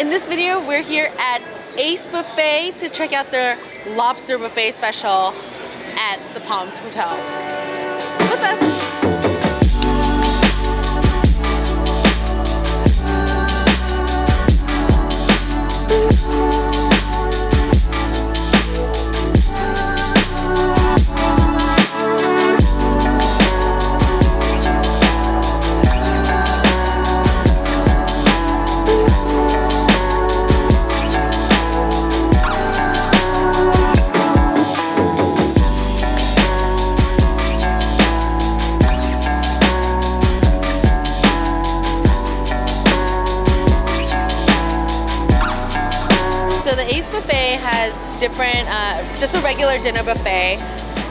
In this video, we're here at AYCE Buffet to check out their Lobster Buffet special at the Palms Hotel. With us. So the AYCE Buffet has different, just a regular dinner buffet,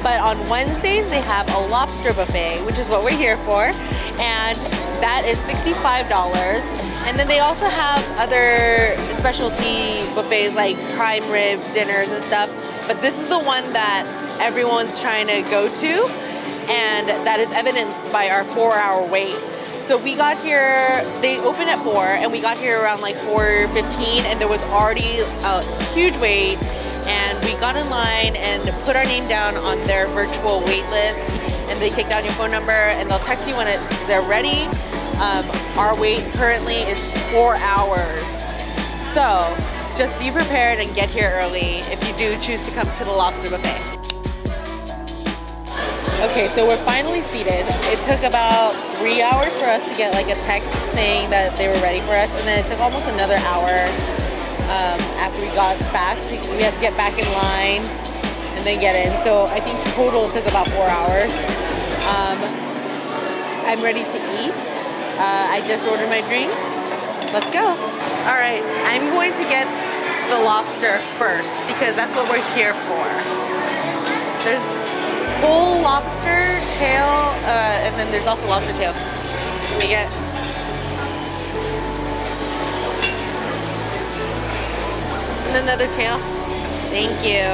but on Wednesdays they have a lobster buffet, which is what we're here for, and that is $65. And then they also have other specialty buffets like prime rib dinners and stuff, but this is the one that everyone's trying to go to, and that is evidenced by our 4-hour wait. So we got here, they opened at 4, and we got here around like 4:15, and there was already a huge wait, and we got in line and put our name down on their virtual wait list, and they take down your phone number and they'll text you when they're ready. Our wait currently is 4 hours. So just be prepared and get here early if you do choose to come to the Lobster Buffet. Okay, so we're finally seated. It took about 3 hours for us to get like a text saying that they were ready for us, and then it took almost another hour after we got back. We had to get back in line and then get in. So I think total took about 4 hours. I'm ready to eat. I just ordered my drinks. Let's go. All right, I'm going to get the lobster first because that's what we're here for. There's whole lobster tail, and then there's also lobster tails. Let me get and another tail. Thank you.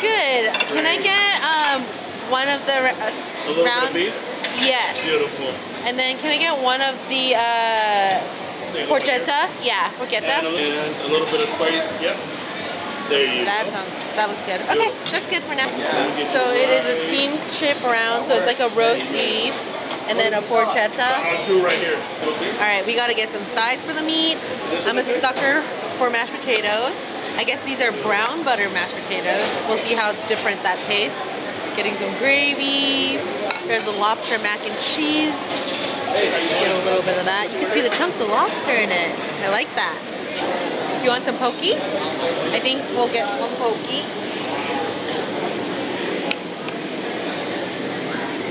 Good. Can I get one of the round? Bit of beef? Yes. Beautiful. And then can I get one of the porchetta? Yeah, porchetta. And a little bit of spice. Yep. There you go. That looks good. Okay, that's good for now. So it is a steamed strip round, so it's like a roast beef, and then a porchetta. Right here. All right, we gotta get some sides for the meat. I'm a sucker for mashed potatoes. I guess these are brown butter mashed potatoes. We'll see how different that tastes. Getting some gravy. There's a lobster mac and cheese. Get a little bit of that. You can see the chunks of lobster in it. I like that. Do you want some poke? I think we'll get one poke.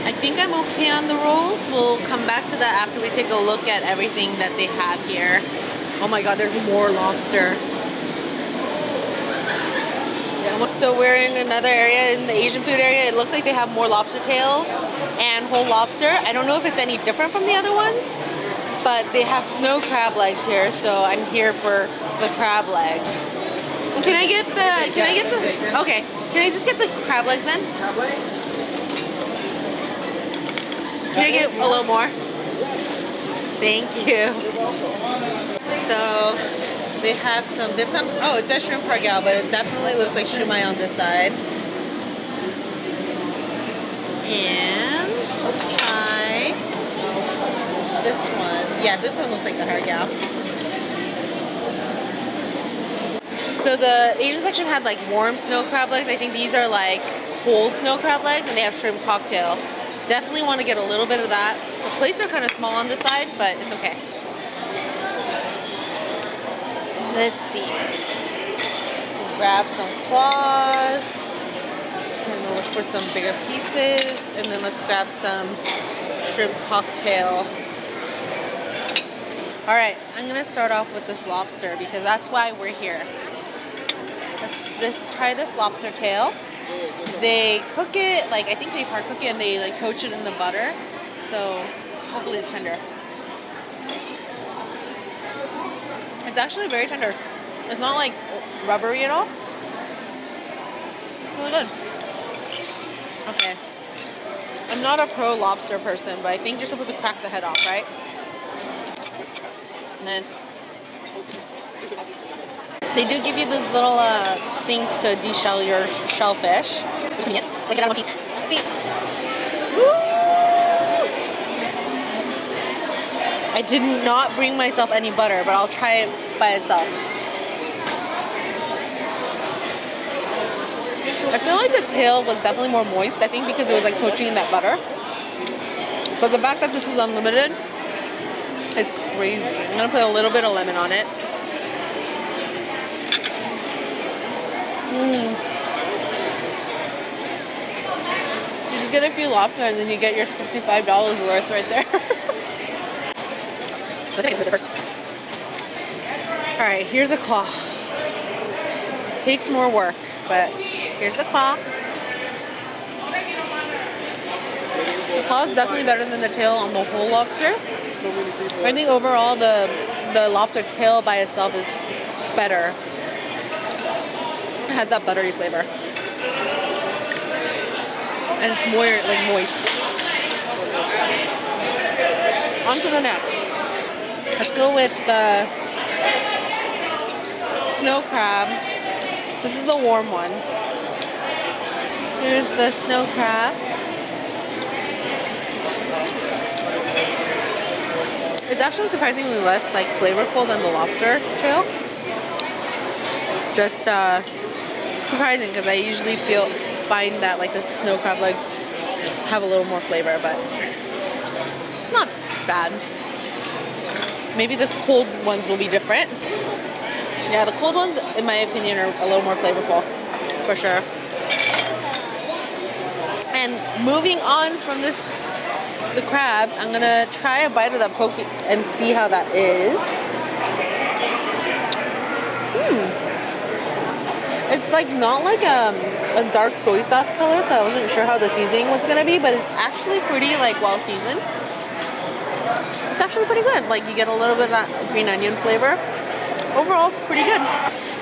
I think I'm okay on the rolls. We'll come back to that after we take a look at everything that they have here. Oh my god, there's more lobster. So we're in another area, in the Asian food area. It looks like they have more lobster tails and whole lobster. I don't know if it's any different from the other ones, but they have snow crab legs here, so I'm here for the crab legs. Can I get the, okay, can I just get the crab legs then? Crab legs? Can I get a little more? Thank you. So they have some dim sum. Oh, it says shrimp pargao, but it definitely looks like shumai on this side. And let's try this one. Yeah, this one looks like the hargao. So the Asian section had like warm snow crab legs. I think these are like cold snow crab legs, and they have shrimp cocktail. Definitely want to get a little bit of that. The plates are kind of small on this side, but it's okay. Let's see. So grab some claws. Trying to look for some bigger pieces, and then let's grab some shrimp cocktail. All right, I'm gonna start off with this lobster because that's why we're here. Let's try this lobster tail. They cook it, like I think they part cook it and they like poach it in the butter. So hopefully it's tender. It's actually very tender. It's not like rubbery at all. Really good. Okay. I'm not a pro lobster person, but I think you're supposed to crack the head off, right? And then They do give you these little things to deshell your shellfish. Like it on one piece. See? Woo! I did not bring myself any butter, but I'll try it by itself. I feel like the tail was definitely more moist, I think because it was like poaching in that butter. But the fact that this is unlimited is crazy. I'm gonna put a little bit of lemon on it. You just get a few lobster and then you get your $65 worth right there. Let's take it first. Alright, here's a claw. Takes more work, but here's the claw. The claw is definitely better than the tail on the whole lobster. I think overall the lobster tail by itself is better. It has that buttery flavor. And it's more like moist. On to the next. Let's go with the snow crab. This is the warm one. Here's the snow crab. It's actually surprisingly less like flavorful than the lobster tail. Just surprising because I usually find that like the snow crab legs have a little more flavor, but it's not bad. Maybe the cold ones will be different. Yeah, the cold ones, in my opinion, are a little more flavorful, for sure. And moving on from the crabs, I'm gonna try a bite of that poke and see how that is. It's like not like a dark soy sauce color, so I wasn't sure how the seasoning was gonna be, but it's actually pretty like well seasoned. It's actually pretty good. Like you get a little bit of that green onion flavor. Overall, pretty good.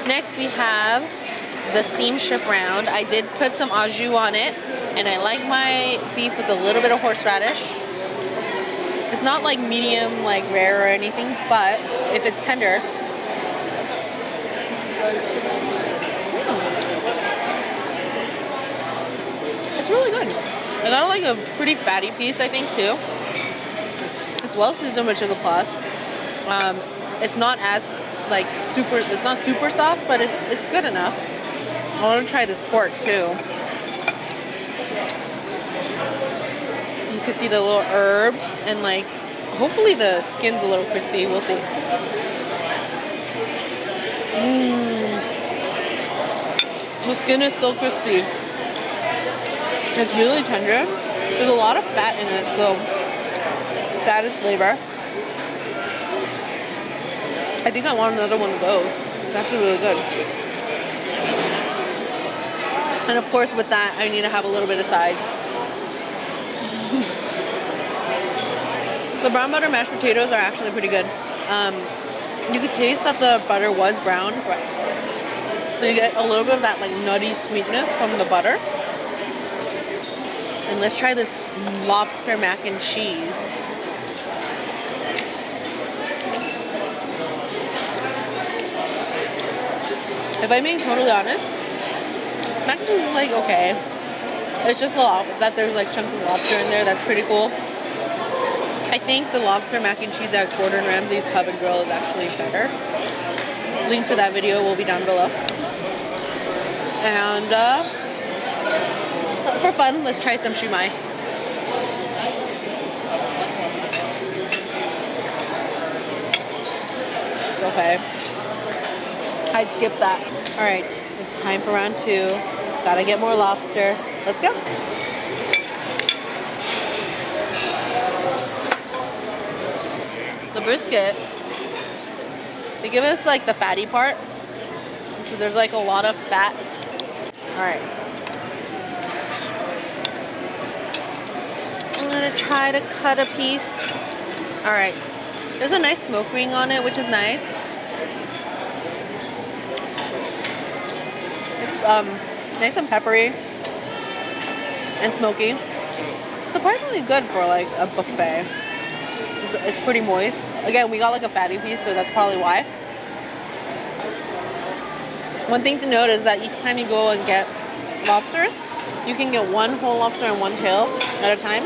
Next we have the steamship round. I did put some au jus on it, and I like my beef with a little bit of horseradish. It's not like medium, like rare or anything, but if it's tender, it's really good. I got like a pretty fatty piece, I think, too. It's well seasoned, which is a plus. It's not as like super. It's not super soft, but it's good enough. I want to try this pork too. You can see the little herbs and like. Hopefully the skin's a little crispy. We'll see. The skin is still crispy. It's really tender. There's a lot of fat in it, so fat is flavor. I think I want another one of those. It's actually really good. And of course with that, I need to have a little bit of sides. The brown butter mashed potatoes are actually pretty good. You could taste that the butter was brown, so you get a little bit of that like nutty sweetness from the butter. And let's try this lobster mac and cheese. If I'm being totally honest, mac and cheese is like okay. It's just that there's like chunks of lobster in there. That's pretty cool. I think the lobster mac and cheese at Gordon Ramsay's Pub and Grill is actually better. Link to that video will be down below. And for fun, let's try some shumai. It's okay. I'd skip that. All right, it's time for round 2. Gotta get more lobster. Let's go. The brisket, they give us like the fatty part, so there's like a lot of fat. All right, I'm gonna try to cut a piece. All right, there's a nice smoke ring on it, which is nice. It's nice and peppery and smoky. Surprisingly good for like a buffet. It's pretty moist. Again, we got like a fatty piece, so that's probably why. One thing to note is that each time you go and get lobster, you can get one whole lobster and one tail at a time.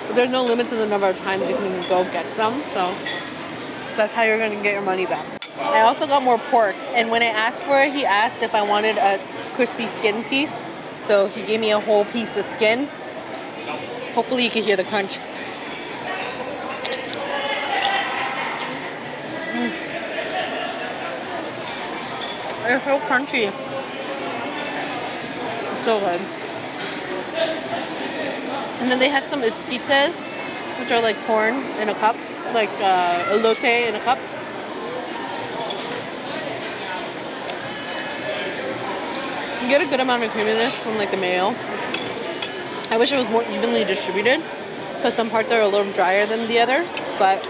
But there's no limit to the number of times you can go get them, so that's how you're going to get your money back. I also got more pork, and when I asked for it, he asked if I wanted a crispy skin piece. So he gave me a whole piece of skin. Hopefully you can hear the crunch. It's so crunchy. It's so good. And then they had some esquites, which are like corn in a cup, like elote in a cup. You get a good amount of creaminess from like the mayo. I wish it was more evenly distributed because some parts are a little drier than the others, but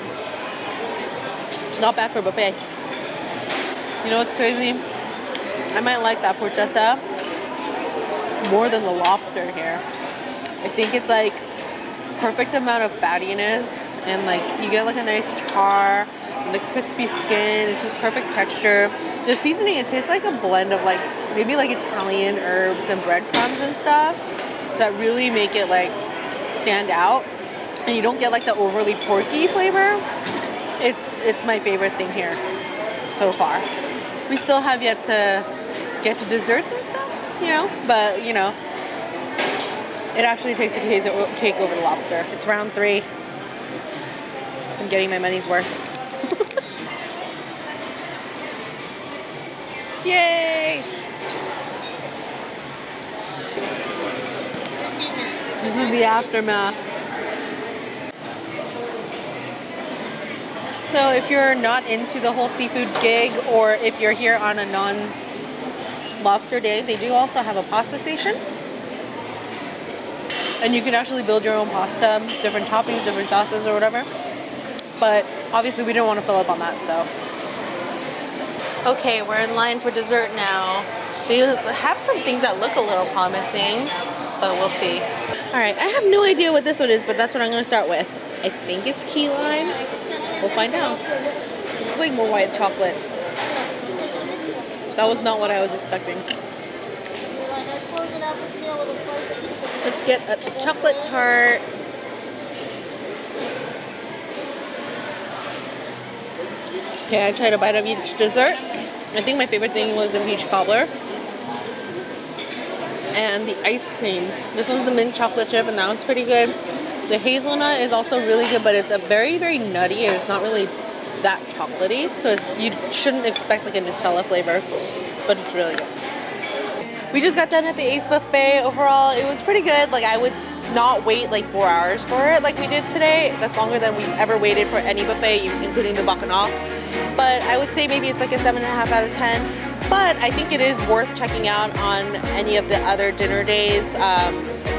not bad for a buffet. You know what's crazy? I might like that porchetta more than the lobster here. I think it's like perfect amount of fattiness, and like you get like a nice char and the crispy skin. It's just perfect texture. The seasoning, it tastes like a blend of like maybe like Italian herbs and breadcrumbs and stuff that really make it like stand out, and you don't get like the overly porky flavor. It's my favorite thing here so far. We still have yet to get to desserts and stuff, you know, but you know, it actually takes the cake over the lobster. It's round 3. I'm getting my money's worth. Yay! This is the aftermath. So if you're not into the whole seafood gig, or if you're here on a non-lobster day, they do also have a pasta station. And you can actually build your own pasta, different toppings, different sauces or whatever. But obviously we didn't want to fill up on that, so. Okay, we're in line for dessert now. They have some things that look a little promising, but we'll see. All right, I have no idea what this one is, but that's what I'm gonna start with. I think it's key lime. We'll find out. This is like more white chocolate. That was not what I was expecting. Let's get a chocolate tart. Okay, I tried a bite of each dessert. I think my favorite thing was the peach cobbler. And the ice cream. This one's the mint chocolate chip, and that was pretty good. The hazelnut is also really good, but it's a very, very nutty, and it's not really that chocolatey. So you shouldn't expect like a Nutella flavor, but it's really good. We just got done at the AYCE Buffet. Overall, it was pretty good. Like, I would not wait like 4 hours for it like we did today. That's longer than we've ever waited for any buffet, including the bacchanal. But I would say maybe it's like a 7.5 out of 10. But I think it is worth checking out on any of the other dinner days.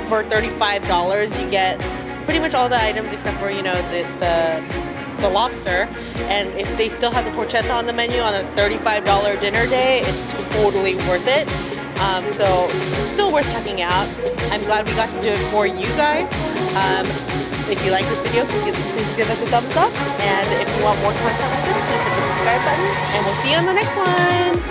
For $35, you get pretty much all the items except for, you know, the lobster. And if they still have the porchetta on the menu on a $35 dinner day, it's totally worth it. So still worth checking out. I'm glad we got to do it for you guys. If you like this video, please give us a thumbs up. And if you want more content like this, please hit the subscribe button. And we'll see you on the next one.